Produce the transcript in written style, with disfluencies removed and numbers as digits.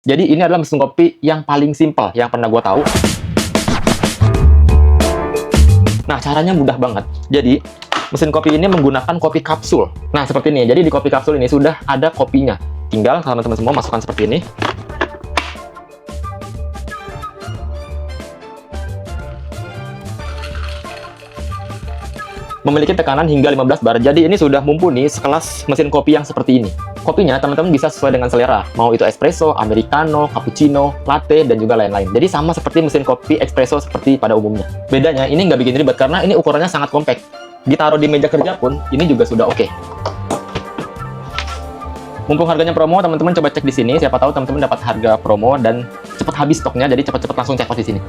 Jadi ini adalah mesin kopi yang paling simpel yang pernah gue tahu. Nah, caranya mudah banget. Jadi, mesin kopi ini menggunakan kopi kapsul. Nah, seperti ini. Jadi di kopi kapsul ini sudah ada kopinya. Tinggal teman-teman semua masukkan seperti ini. Memiliki tekanan hingga 15 bar. Jadi ini sudah mumpuni sekelas mesin kopi yang seperti ini. Kopinya teman-teman bisa sesuai dengan selera. Mau itu espresso, americano, cappuccino, latte, dan juga lain-lain. Jadi sama seperti mesin kopi espresso seperti pada umumnya. Bedanya ini nggak bikin ribet karena ini ukurannya sangat kompak. Ditaruh di meja kerja pun ini juga sudah oke. Mumpung harganya promo, teman-teman coba cek di sini. Siapa tahu teman-teman dapat harga promo dan cepat habis stoknya. Jadi cepat-cepat langsung cek di sini.